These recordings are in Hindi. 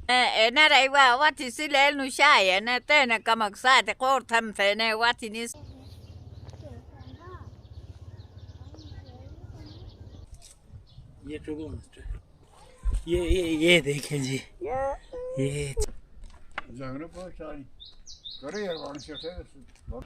Enaraiwa wati sile nushaya na tena kama ksate kortam fene wati nis. ये टुगो मिस्टर ये देखें जी ये Zangre po sari. Kare yaar wan se the.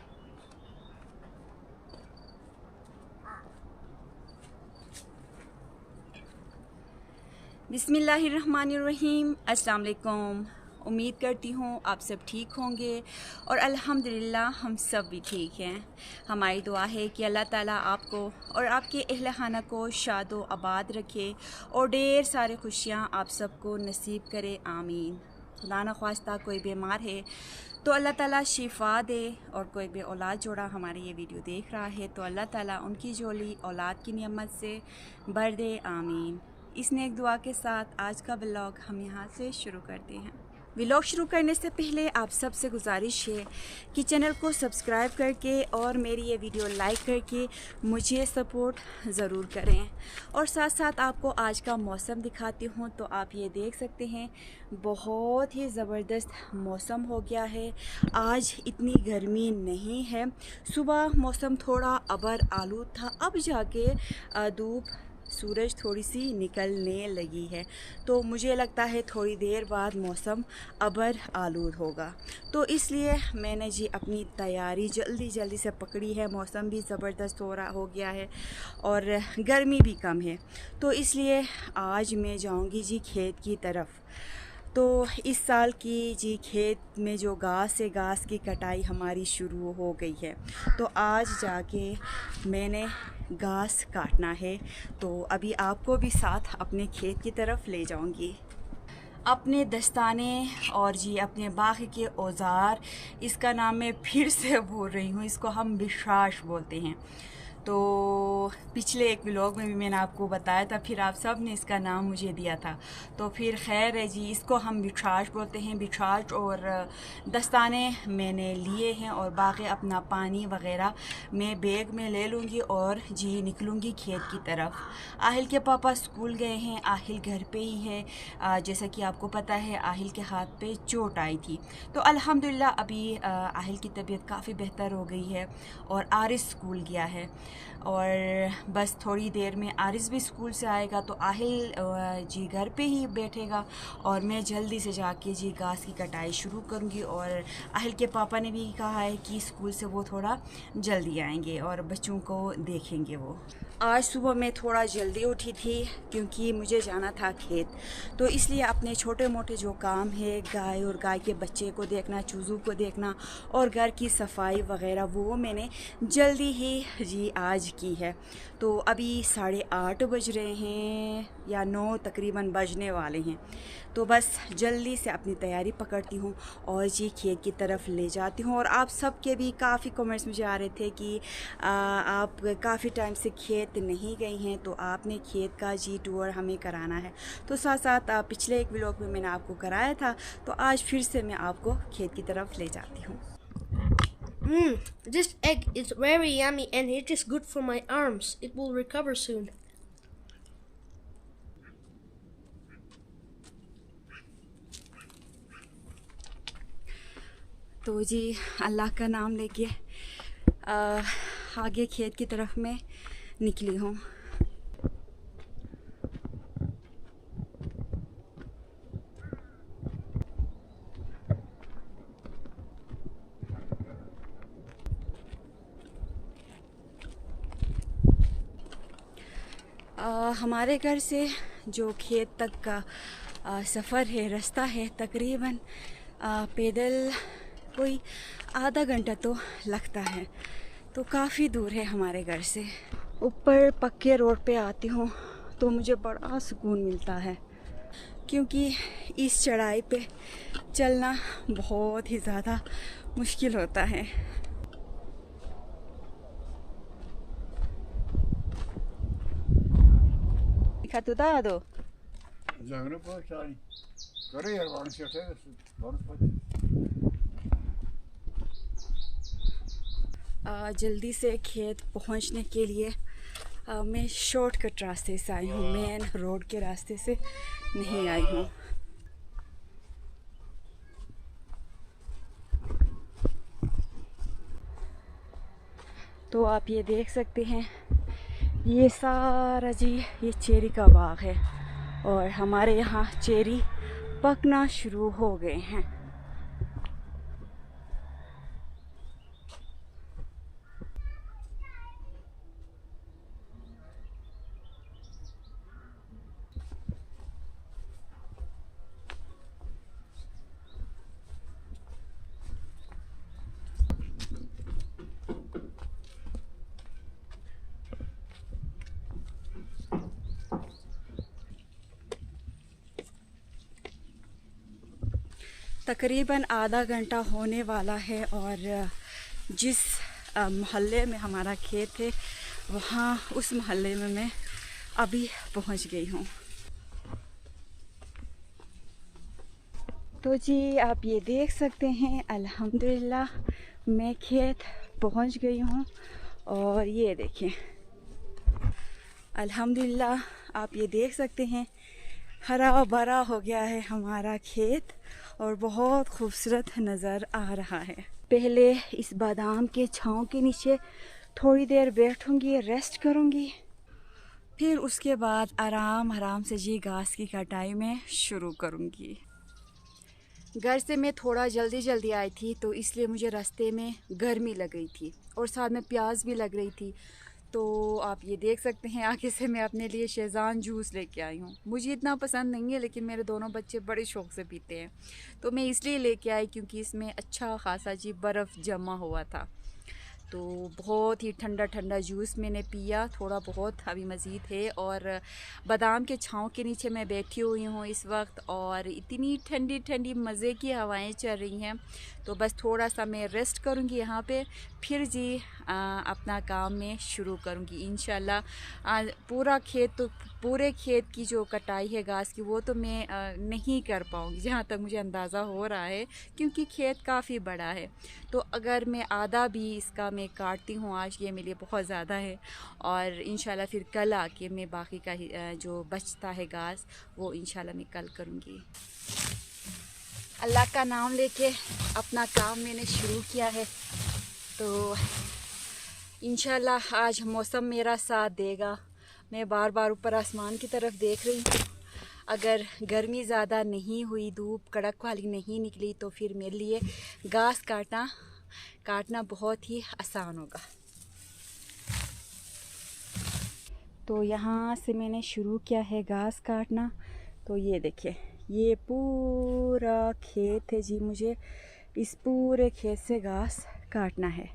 बिस्मिल्लाहिर्रहमानिर्रहीम अस्सलाम वालेकुम। उम्मीद करती हूँ आप सब ठीक होंगे और अल्हम्दुलिल्लाह हम सब भी ठीक हैं। हमारी दुआ है कि अल्लाह ताला आपको और आपके अहल खाना को शादो आबाद रखे और ढेर सारे खुशियाँ आप सबको नसीब करे, आमीन। खुदा न ख्वास्ता कोई बीमार है तो अल्लाह ताला शिफा दे, और कोई भी औलाद जोड़ा हमारे ये वीडियो देख रहा है तो अल्लाह ताला उनकी झोली औलाद की नियमत से भर दे, आमीन। इस नेक दुआ के साथ आज का व्लॉग हम यहाँ से शुरू करते हैं। व्लॉग शुरू करने से पहले आप सबसे गुजारिश है कि चैनल को सब्सक्राइब करके और मेरी ये वीडियो लाइक करके मुझे सपोर्ट ज़रूर करें। और साथ साथ आपको आज का मौसम दिखाती हूँ। तो आप ये देख सकते हैं बहुत ही ज़बरदस्त मौसम हो गया है। आज इतनी गर्मी नहीं है। सुबह मौसम थोड़ा अबर आलूद था, अब जाके धूप सूरज थोड़ी सी निकलने लगी है। तो मुझे लगता है थोड़ी देर बाद मौसम अबर आलूद होगा। तो इसलिए मैंने जी अपनी तैयारी जल्दी से पकड़ी है। मौसम भी ज़बरदस्त हो गया है और गर्मी भी कम है। तो इसलिए आज मैं जाऊंगी जी खेत की तरफ। तो इस साल की जी खेत में जो घास है, घास की कटाई हमारी शुरू हो गई है। तो आज जाके मैंने घास काटना है। तो अभी आपको भी साथ अपने खेत की तरफ ले जाऊंगी। अपने दस्ताने और जी अपने बाग के औज़ार, इसका नाम मैं फिर से बोल रही हूँ, इसको हम बिशाश बोलते हैं। तो पिछले एक व्लॉग में भी मैंने आपको बताया था, फिर आप सब ने इसका नाम मुझे दिया था। तो फिर खैर है जी, इसको हम बिछाश बोलते हैं। बिछाश और दस्ताने मैंने लिए हैं और बाकी अपना पानी वगैरह मैं बैग में ले लूँगी और जी निकलूँगी खेत की तरफ। आहिल के पापा स्कूल गए हैं, आहिल घर पे ही है। जैसा कि आपको पता है आहिल के हाथ पे चोट आई थी। तो अल्हम्दुलिल्लाह अभी आहिल की तबीयत काफ़ी बेहतर हो गई है और आरिस स्कूल गया है। और बस थोड़ी देर में आरिस भी स्कूल से आएगा तो आहिल जी घर पे ही बैठेगा और मैं जल्दी से जाके जी घास की कटाई शुरू करूँगी। और आहिल के पापा ने भी कहा है कि स्कूल से वो थोड़ा जल्दी आएंगे और बच्चों को देखेंगे वो। आज सुबह मैं थोड़ा जल्दी उठी थी क्योंकि मुझे जाना था खेत। तो इसलिए अपने छोटे मोटे जो काम है, गाय और गाय के बच्चे को देखना, चूज़ों को देखना और घर की सफाई वगैरह, वो मैंने जल्दी ही जी आज की है। तो अभी 8:30 बज रहे हैं या 9 तकरीबन बजने वाले हैं। तो बस जल्दी से अपनी तैयारी पकड़ती हूँ और जी खेत की तरफ ले जाती हूँ। और आप सब के भी काफ़ी कमेंट्स मुझे आ रहे थे कि आप काफ़ी टाइम से खेत नहीं गई हैं, तो आपने खेत का जी टूर हमें कराना है। तो साथ साथ पिछले एक व्लॉग में मैंने आपको कराया था, तो आज फिर से मैं आपको खेत की तरफ ले जाती हूँ। This egg is very yummy and it is good for my arms. It will recover soon. तो जी अल्लाह का नाम लेके आगे खेत की तरफ मैं निकली हूँ। हमारे घर से जो खेत तक का सफ़र है, रास्ता है, तकरीबन पैदल कोई आधा घंटा तो लगता है। तो काफ़ी दूर है हमारे घर से। ऊपर पक्के रोड पे आती हूँ तो मुझे बड़ा सुकून मिलता है, क्योंकि इस चढ़ाई पे चलना बहुत ही ज़्यादा मुश्किल होता है। Catudado. Zangre po sari. Kare yaar wan se the. जल्दी से खेत पहुंचने के लिए मैं शॉर्टकट रास्ते से आई हूँ, मेन रोड के रास्ते से नहीं आई हूँ। तो आप ये देख सकते हैं, ये सारा जी ये चेरी का बाग है और हमारे यहाँ चेरी पकना शुरू हो गए हैं। तकरीबन आधा घंटा होने वाला है और जिस मोहल्ले में हमारा खेत है वहाँ उस मोहल्ले में मैं अभी पहुँच गई हूँ। तो जी आप ये देख सकते हैं, अल्हम्दुलिल्लाह मैं खेत पहुँच गई हूँ और ये देखें, अल्हम्दुलिल्लाह आप ये देख सकते हैं हरा भरा हो गया है हमारा खेत और बहुत खूबसूरत नज़र आ रहा है। पहले इस बादाम के छाँव के नीचे थोड़ी देर बैठूंगी, रेस्ट करूंगी, फिर उसके बाद आराम से जी घास की कटाई में शुरू करूंगी। घर से मैं थोड़ा जल्दी आई थी तो इसलिए मुझे रास्ते में गर्मी लग रही थी और साथ में प्यास भी लग रही थी। तो आप ये देख सकते हैं आगे से मैं अपने लिए शेज़ान जूस लेके आई हूँ। मुझे इतना पसंद नहीं है लेकिन मेरे दोनों बच्चे बड़े शौक़ से पीते हैं, तो मैं इसलिए लेके आई क्योंकि इसमें अच्छा खासा जी बर्फ़ जमा हुआ था। तो बहुत ही ठंडा जूस मैंने पिया, थोड़ा बहुत अभी मज़ीद है। और बादाम के छाँव के नीचे मैं बैठी हुई हूँ इस वक्त और इतनी ठंडी मज़े की हवाएं चल रही हैं। तो बस थोड़ा सा मैं रेस्ट करूँगी यहाँ पे, फिर जी अपना काम मैं शुरू करूँगी इंशाल्लाह। पूरे खेत की जो कटाई है घास की वो तो मैं नहीं कर पाऊँगी जहाँ तक मुझे अंदाज़ा हो रहा है, क्योंकि खेत काफ़ी बड़ा है। तो अगर मैं आधा भी इसका मैं काटती हूँ आज, ये मेरे लिए बहुत ज़्यादा है और इंशाल्लाह फिर कल आके मैं बाकी का जो बचता है घास वो इंशाल्लाह मैं कल करूँगी। अल्लाह का नाम लेके अपना काम मैंने शुरू किया है, तो इंशाल्लाह आज मौसम मेरा साथ देगा। मैं बार ऊपर आसमान की तरफ देख रही हूँ, अगर गर्मी ज़्यादा नहीं हुई, धूप कड़क वाली नहीं निकली तो फिर मेरे लिए घास काटना बहुत ही आसान होगा। तो यहाँ से मैंने शुरू किया है घास काटना। तो ये देखिए, ये पूरा खेत है जी, मुझे इस पूरे खेत से घास काटना है।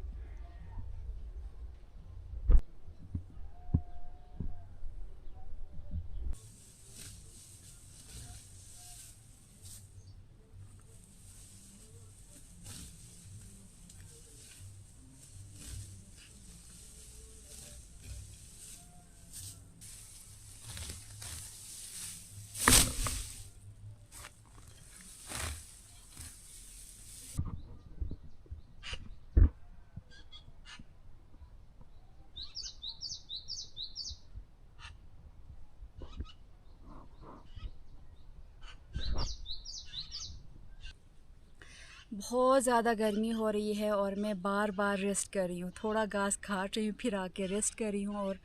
बहुत ज़्यादा गर्मी हो रही है और मैं बार रेस्ट कर रही हूँ, थोड़ा घास काट रही हूँ फिर आके रेस्ट कर रही हूँ और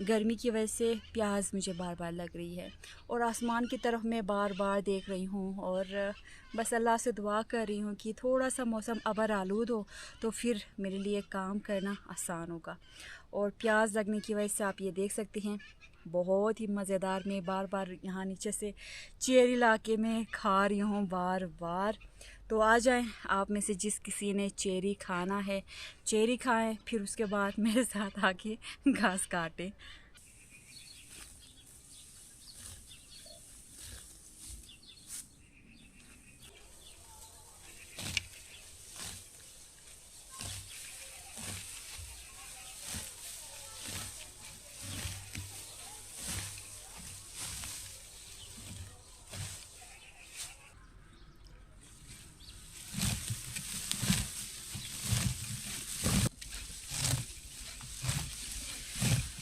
गर्मी की वजह से प्यास मुझे बार लग रही है और आसमान की तरफ मैं बार देख रही हूँ और बस अल्लाह से दुआ कर रही हूँ कि थोड़ा सा मौसम अबर आलूद हो तो फिर मेरे लिए काम करना आसान होगा। और प्याज लगने की वजह से आप ये देख सकते हैं बहुत ही मज़ेदार, मैं बार यहाँ नीचे से चेरी ला के मैं खा रही हूँ बार। तो आ जाएं आप में से जिस किसी ने चेरी खाना है, चेरी खाएं, फिर उसके बाद मेरे साथ आके घास काटें।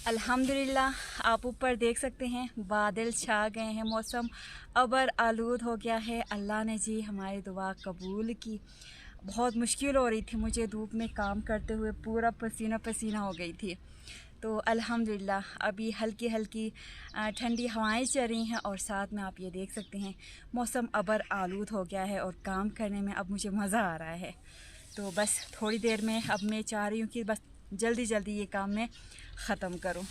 अल्हम्दुलिल्लाह आप ऊपर देख सकते हैं बादल छा गए हैं, मौसम अबर आलूद हो गया है। अल्लाह ने जी हमारी दुआ कबूल की। बहुत मुश्किल हो रही थी मुझे धूप में काम करते हुए, पूरा पसीना पसीना हो गई थी। तो अल्हम्दुलिल्लाह अभी हल्की हल्की ठंडी हवाएं चल रही हैं और साथ में आप ये देख सकते हैं मौसम अबर आलूद हो गया है और काम करने में अब मुझे मज़ा आ रहा है। तो बस थोड़ी देर में अब मैं चाह रही हूँ कि बस जल्दी जल्दी ये काम मैं ख़त्म करूँ।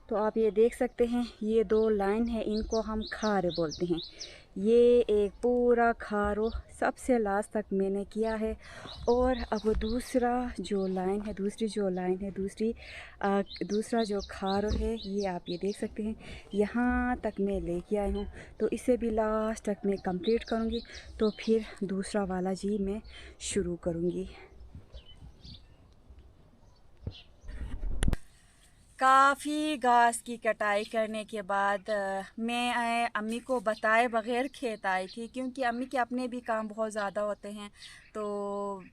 तो आप ये देख सकते हैं ये 2 लाइन है, इनको हम खारे बोलते हैं। ये एक पूरा खारो सबसे लास्ट तक मैंने किया है और अब दूसरा जो लाइन है, दूसरा जो खारो है ये आप ये देख सकते हैं यहाँ तक मैं लेके आई हूँ। तो इसे भी लास्ट तक मैं कंप्लीट करूँगी तो फिर दूसरा वाला जी मैं शुरू करूँगी। काफ़ी घास की कटाई करने के बाद मैं अम्मी को बताए बग़ैर खेत आई थी, क्योंकि अम्मी के अपने भी काम बहुत ज़्यादा होते हैं तो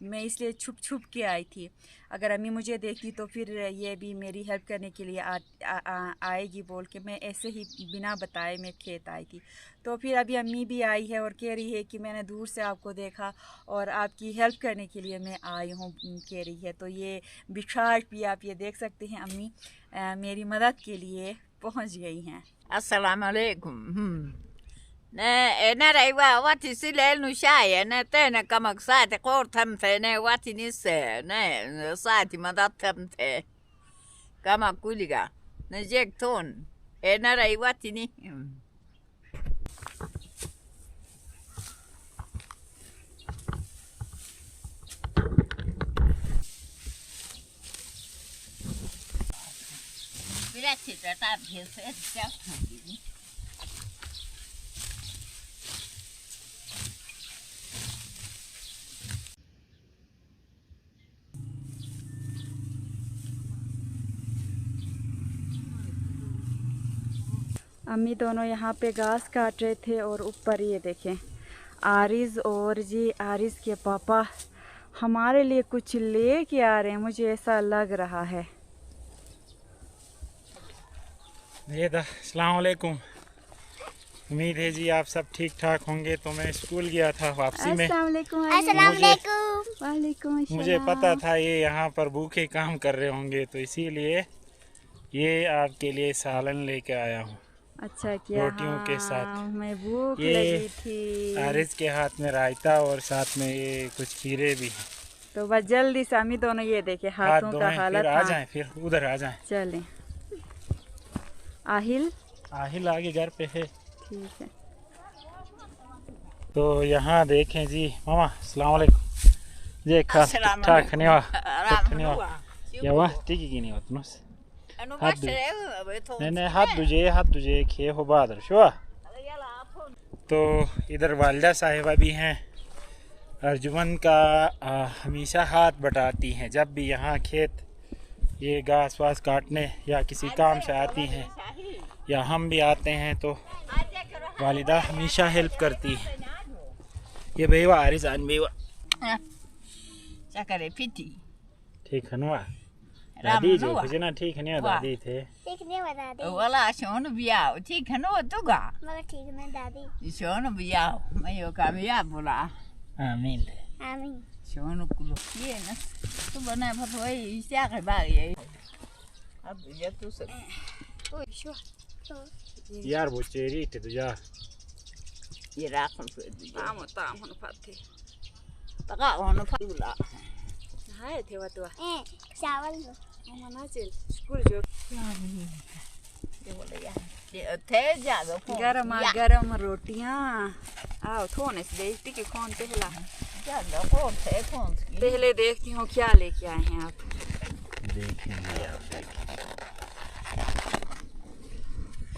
मैं इसलिए छुप छुप के आई थी। अगर अम्मी मुझे देखती तो फिर ये भी मेरी हेल्प करने के लिए आएगी बोल के मैं ऐसे ही बिना बताए मैं खेत आई थी। तो फिर अभी अम्मी भी आई है और कह रही है कि मैंने दूर से आपको देखा और आपकी हेल्प करने के लिए मैं आई हूँ कह रही है। तो ये बिछाट भी आप ये देख सकते हैं अम्मी मेरी मदद के लिए पहुँच गई हैं। अस्सलाम वालेकुम। Ne raiwa wati sile nu shaya ne te ne kamak saati kortam te ne wati nisse ne saati madatam te kamak kuliga ne jek ton ne raiwati ni Grazie per aver fatto अम्मी दोनों यहाँ पे घास काट रहे थे और ऊपर ये देखें आरिज़ और जी आरिज़ के पापा हमारे लिए कुछ ले के आ रहे हैं, मुझे ऐसा लग रहा है। ये था अस्सलाम वालेकुम। उम्मीद है जी आप सब ठीक ठाक होंगे। तो मैं स्कूल गया था वापसी में। वालेकुम। मुझे पता था ये यहाँ पर भूखे काम कर रहे होंगे तो इसीलिए ये आपके लिए सालन लेके आया हूँ। अच्छा किया। रोटियों के साथ मैं भूख ये लगी थी। आरिज़ के हाथ में रायता और साथ में ये कुछ खीरे भी हैं। तो बस जल्दी से अम्मी दोनों ये देखे हाथों का हालत। फिर आ जाएं, फिर उधर आ जाएं। चलें। आहिल आगे घर पे है। ठीक है। तो यहाँ देखें जी मामा अस्सलाम वालेकुम जे खा ठाक नहीं हुआ या वाह ठीक ही नहीं होता नस हाथ दुजे खे हो बहादुर शो। तो इधर वालिदा साहिबा भी हैं। अर्जुमन का हमेशा हाथ बटाती हैं जब भी यहाँ खेत ये घास वास काटने या किसी काम से आती हैं या हम भी आते हैं तो वालिदा हमेशा हेल्प करती है। ये बेवा आरिज़ान बेवा चकरे पिटी ठीक है ना दादी जो कुछ ना ठीक नहीं दादी थे ठीक नहीं हुआ दादी वाला शोन बियाह ठीक है ना तुगा मगर ठीक नहीं दादी शोन बियाह मैं यो कामयाब बोला आमीन आमीन शोन कुलो ये ना तू बना भतोई इसे के बागे अब ये तू से ओए शो यार वो चेरी थे तुझा ये राखन पे ताम होने पाते तका होने पाला हाय थे वो तो चावल मना चल स्कूल जो ये बोले यार थे जागो गरम रोटियां आओ थोने से देखती कि कौन पहला जागो कौन थे कौन पहले देखती हूँ क्या लेके आए हैं आप। देखेंगे आप।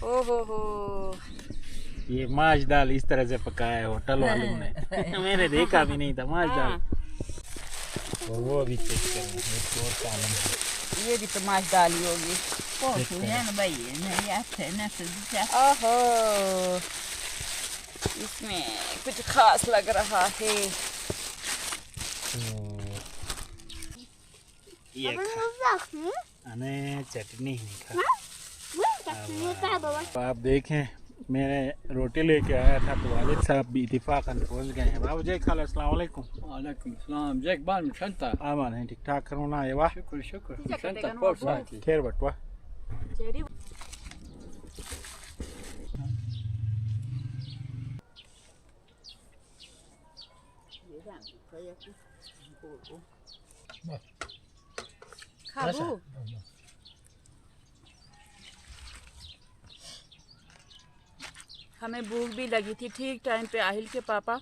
ओहो हो ये माछ दाल इस तरह से पकाया है होटल वालों ने मैंने देखा भी नहीं था माछ दाल। और वो अभी चेक करेंगे ये भी तो माछ डाली होगी कौन सुने ना भाई नहीं आते ना से ओहो इसमें कुछ खास लग रहा है। ये चटनी नहीं खा। तो आप देखें मैंने रोटी लेके आया था तो वालिद साहब भी इत्तेफाकन पहुंच गए हैं। बाबू जी खाला अस्सलाम वालेकुम। वालेकुम सलाम जैक बाल मशंता आमान है ठीक ठाक करोना है वाह शुक्र शुक्र Tidak मशंता ketekan फोर्स wabah. आती खैर बटवा Jadi Kabu. हमें भूख भी लगी थी, ठीक टाइम पे आहिल के पापा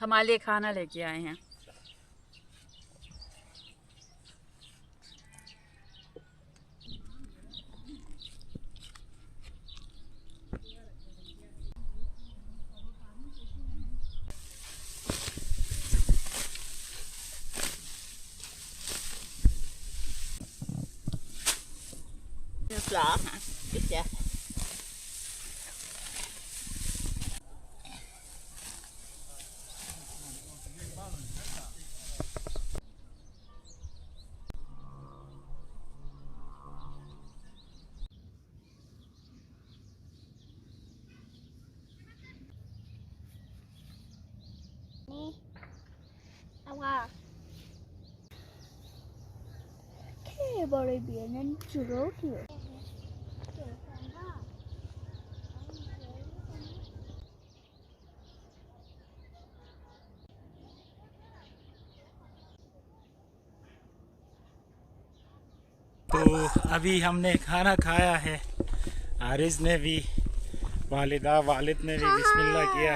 हमारे लिए खाना लेके आए हैं। Lah, bisa. Ni. Awak. Kayak boleh biarin jeruk ya. तो अभी हमने खाना खाया है। आरिज ने भी, वालिदा वालिद ने भी बिस्मिल्लाह किया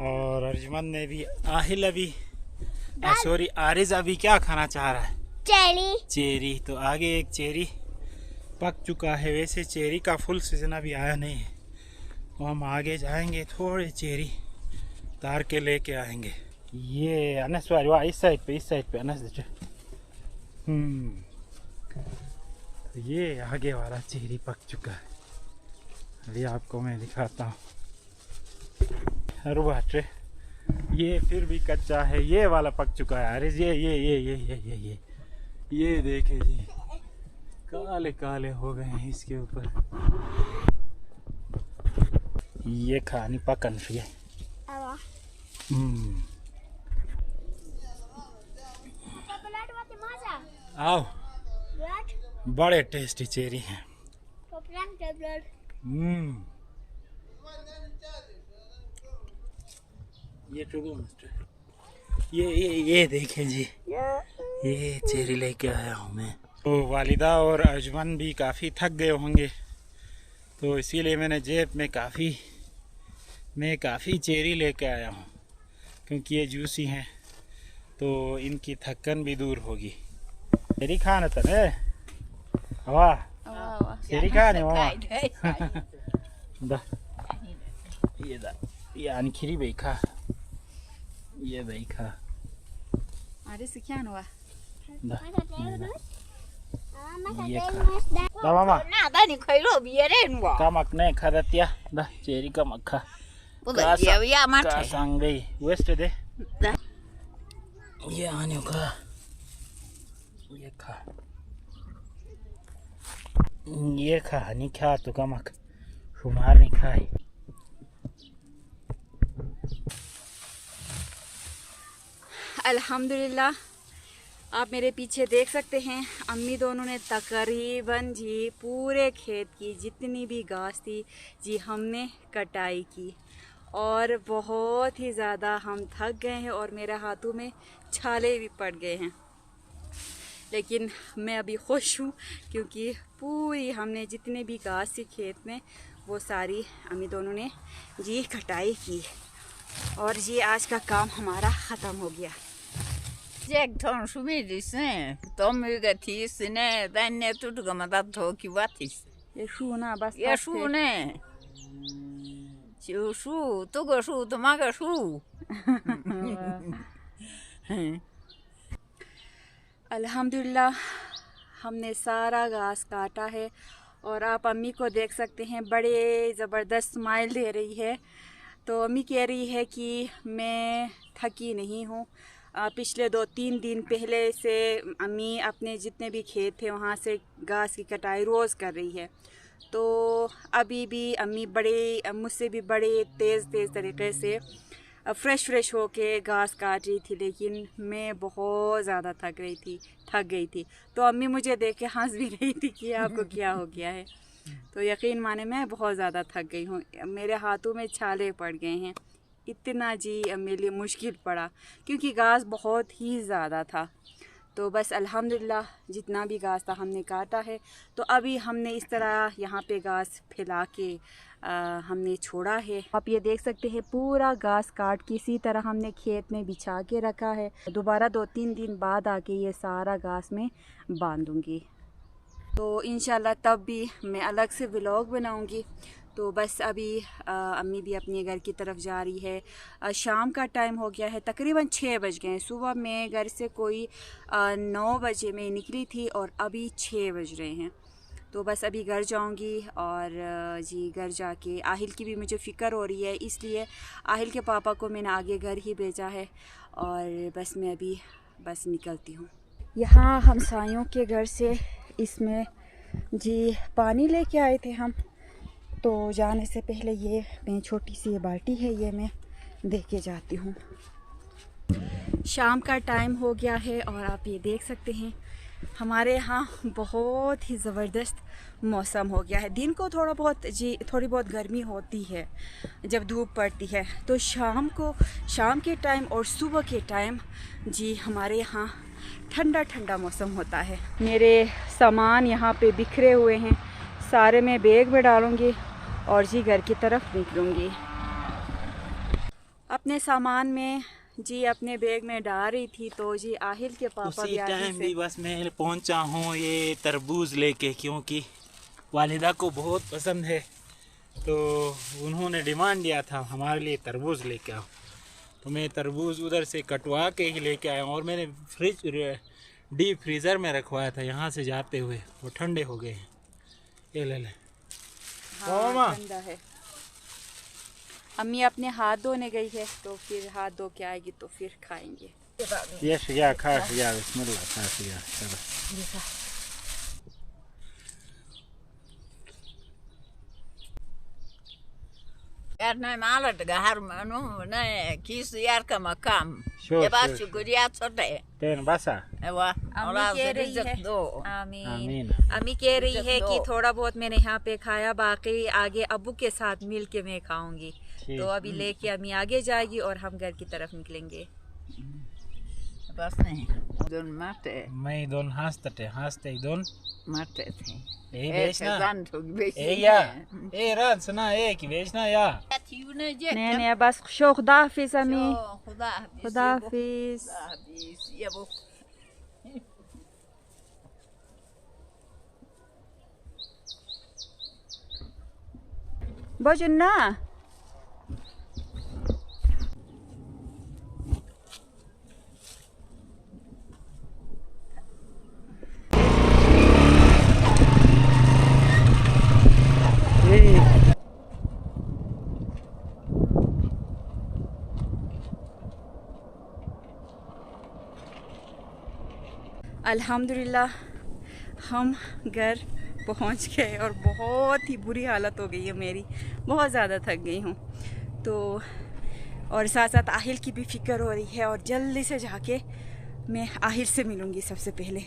और अर्जुमन ने भी। आहिल अभी सॉरी आरिज अभी क्या खाना चाह रहा है? Jelly. चेरी। तो आगे एक चेरी पक चुका है। वैसे चेरी का फुल सीजन अभी आया नहीं है, तो हम आगे जाएंगे थोड़े चेरी तार के लेके आएंगे। ये अनस वाली वाह इस साइड पे अनस दे। तो ये आगे वाला चेरी पक चुका है। अभी आपको मैं दिखाता हूँ। अरे बात रे, ये फिर भी कच्चा है। ये वाला पक चुका है। अरे ये देखे जी, काले काले हो गए हैं इसके ऊपर। ये खानी पकन फिर Awak. Coklat mati masa. आओ, Buat. बड़े टेस्टी चेरी हैं। Coklat. ये टूगो मिस्टर, ये देखें जी, ये चेरी लेके आया हूँ मैं। तो वालिदा और अर्जुमन भी काफ़ी थक गए होंगे, तो इसीलिए मैंने जेब में काफ़ी चेरी लेके आया हूँ, क्योंकि ये जूसी हैं तो इनकी थकन भी दूर होगी। चेरी खाना था ने वाह, चेरी खाने मामा दा ये आणखी बेखा, ये बेखा अरे सिखान हुआ दा Masa ये खा mas dah. दा मामा Nah, tadi kau biarin wah. kamak ne khadatia dah ceri kamak kha Bukan dia ya ka mati. sang dei west de दा. ये आने का ये खा नहीं खा तो कमक शुमार नहीं खाई। अल्हम्दुलिल्लाह, आप मेरे पीछे देख सकते हैं, अम्मी दोनों ने तकरीबन जी पूरे खेत की जितनी भी घास थी जी हमने कटाई की, और बहुत ही ज़्यादा हम थक गए हैं और मेरे हाथों में छाले भी पड़ गए हैं। लेकिन मैं अभी खुश हूँ क्योंकि पूरी हमने जितने भी घास थी खेत में वो सारी अम्मी दोनों ने जी कटाई की, और जी आज का काम हमारा ख़त्म हो गया। Jack thon shumidis ne. Tom ugatis ne. Dan ne tutugamadat thoki watis. ये शू ना बस Ya shu ne. Chiu shu, tugo shu, tomaga shu. अल्हम्दुलिल्लाह, हमने सारा घास काटा है और आप अम्मी को देख सकते हैं, बड़े ज़बरदस्त स्माइल दे रही है। तो अम्मी कह रही है कि मैं थकी नहीं हूँ। पिछले 2-3 दिन पहले से अम्मी अपने जितने भी खेत थे वहाँ से घास की कटाई रोज़ कर रही है। तो अभी भी अम्मी मुझसे भी बड़े तेज़ तरीके से फ्रेश होके घास काट रही थी, लेकिन मैं बहुत ज़्यादा थक गई थी। तो अम्मी मुझे देख के हंस भी रही थी कि आपको क्या हो गया है। तो यकीन माने मैं बहुत ज़्यादा थक गई हूँ, मेरे हाथों में छाले पड़ गए हैं। इतना जी मेरे लिए मुश्किल पड़ा क्योंकि घास बहुत ही ज़्यादा था। तो बस अल्हम्दुलिल्लाह जितना भी घास था हमने काटा है। तो अभी हमने इस तरह यहाँ पे घास फैला के हमने छोड़ा है। आप ये देख सकते हैं पूरा घास काट के इसी तरह हमने खेत में बिछा के रखा है। दोबारा 2-3 दिन बाद आके ये सारा घास में बांधूंगी। तो इंशाल्लाह तब भी मैं अलग से व्लॉग बनाऊंगी। तो बस अभी अम्मी भी अपने घर की तरफ जा रही है। शाम का टाइम हो गया है, तकरीबन 6 बज गए हैं। सुबह मैं घर से कोई 9 बजे में निकली थी और अभी 6 बज रहे हैं। तो बस अभी घर जाऊंगी और जी घर जाके आहिल की भी मुझे फ़िक्र हो रही है, इसलिए आहिल के पापा को मैंने आगे घर ही भेजा है और बस मैं अभी बस निकलती हूँ। यहाँ हमसायों के घर से इसमें जी पानी लेके आए थे हम। तो जाने से पहले ये मैं छोटी सी बाल्टी है, ये मैं दे के जाती हूँ। शाम का टाइम हो गया है और आप ये देख सकते हैं हमारे यहाँ बहुत ही ज़बरदस्त मौसम हो गया है। दिन को थोड़ी बहुत गर्मी होती है जब धूप पड़ती है, तो शाम के टाइम और सुबह के टाइम जी हमारे यहाँ ठंडा मौसम होता है। मेरे सामान यहाँ पे बिखरे हुए हैं, सारे मैं बैग में डालूँगी और जी घर की तरफ निकलूँगी। अपने सामान में जी अपने बैग में डाल रही थी तो जी आहिल के पापा उसी टाइम भी बस मैं पहुंचा हूँ ये तरबूज लेके, क्योंकि वालिदा को बहुत पसंद है। तो उन्होंने डिमांड दिया था हमारे लिए तरबूज लेके आओ। तो मैं तरबूज उधर से कटवा के ही लेके आया हूँ और मैंने डीप फ्रीज़र में रखवाया था। यहाँ से जाते हुए वो ठंडे हो गए हैं। ये ले लें। हाँ, ठंडा है। अम्मी अपने हाथ धोने गई है, तो फिर हाथ धो के आएगी तो फिर खाएंगे। या खा या बिस्मिल्लाह खा या चलो। Karena malah degahar manu na kis yar ka makam. Sure, Ya bas sure, chukuriya chote. तेन बसा Ewa. अम्मी कह रही है आमीन। आमीन। अम्मी कह रही है कि थोड़ा बहुत मैंने यहाँ पे खाया, बाकी आगे अब्बू के साथ मिल के मैं खाऊंगी। तो अभी लेके अम्मी आगे जाएगी और हम घर की तरफ निकलेंगे। Bas nahi. Don mate. मैं दोन हंसते दोन Mate the. बेचना Zanto bechi. या रात सुना कि बेचना या नहीं बस खुदा हाफिज अम्मी, खुदा हाफिज। Ya bu. बजुन्ना अल्हम्दुलिल्लाह हम घर पहुंच गए और बहुत ही बुरी हालत हो गई है मेरी, बहुत ज़्यादा थक गई हूँ। तो और साथ साथ आहिल की भी फ़िक्र हो रही है और जल्दी से जाके मैं आहिल से मिलूँगी सबसे पहले।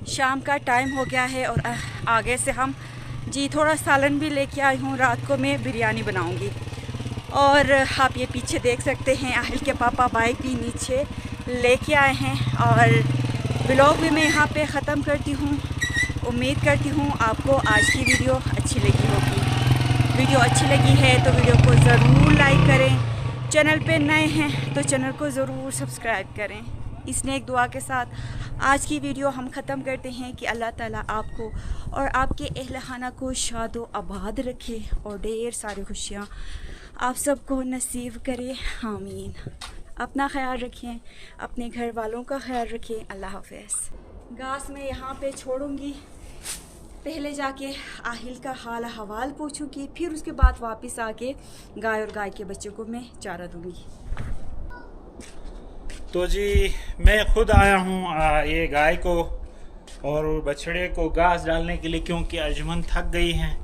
शाम का टाइम हो गया है और आगे से हम जी थोड़ा सालन भी लेके आई हूँ। रात को मैं बिरयानी बनाऊँगी। और आप ये पीछे देख सकते हैं आहिल के पापा बाइक भी नीचे लेके आए हैं। और व्लॉग भी मैं यहाँ पे ख़त्म करती हूँ। उम्मीद करती हूँ आपको आज की वीडियो अच्छी लगी होगी। वीडियो अच्छी लगी है तो वीडियो को ज़रूर लाइक करें। चैनल पे नए हैं तो चैनल को ज़रूर सब्सक्राइब करें। इस नेक दुआ के साथ आज की वीडियो हम ख़त्म करते हैं कि अल्लाह ताला आपको और आपके अहल खाना को शादो आबाद रखे और ढेर सारी खुशियाँ आप सबको नसीब करे। आमीन। अपना ख्याल रखें, अपने घर वालों का ख्याल रखें। अल्लाह हाफ़िज़। घास में यहाँ पे छोड़ूंगी, पहले जाके आहिल का हाल हवाल पूछूंगी, फिर उसके बाद वापस आके गाय और गाय के बच्चों को मैं चारा दूंगी। तो जी मैं खुद आया हूँ ये गाय को और बछड़े को घास डालने के लिए, क्योंकि अर्जुमन थक गई हैं।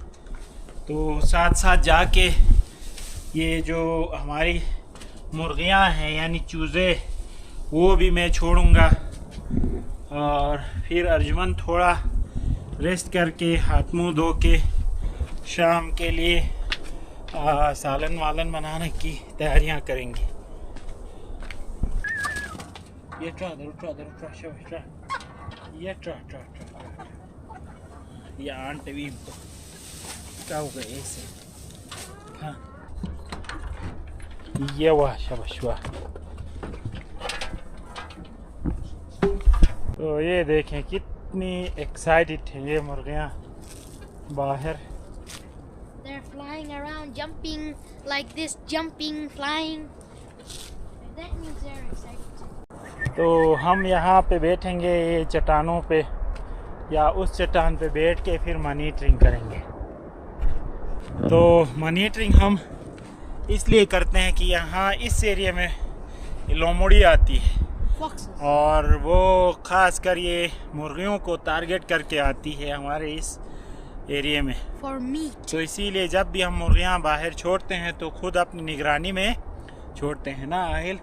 तो साथ साथ जाके ये जो हमारी मुर्गियां हैं यानी चूज़े, वो भी मैं छोड़ूंगा। और फिर अर्जुमन थोड़ा रेस्ट करके हाथ मुंह धो के शाम के लिए सालन वालन बनाने की तैयारियां करेंगे। ये ट्रा ये ट्रा ये आंट भी क्या हो गया ऐसे। हाँ ये वाह शाबाश वाह। तो ये देखें कितनी एक्साइटेड है ये मुर्गियाँ बाहर। They're flying around, jumping like this, jumping, flying. That means they're excited. तो हम यहाँ पे बैठेंगे ये चट्टानों पे या उस चट्टान पे बैठ के फिर मॉनिटरिंग करेंगे। तो मॉनिटरिंग हम इसलिए करते हैं कि यहाँ इस एरिया में लोमड़ी आती है Foxes. और वो ख़ास कर ये मुर्गियों को टारगेट करके आती है हमारे इस एरिया में। For meat. तो इसीलिए जब भी हम मुर्गियाँ बाहर छोड़ते हैं तो खुद अपनी निगरानी में छोड़ते हैं ना आहिल।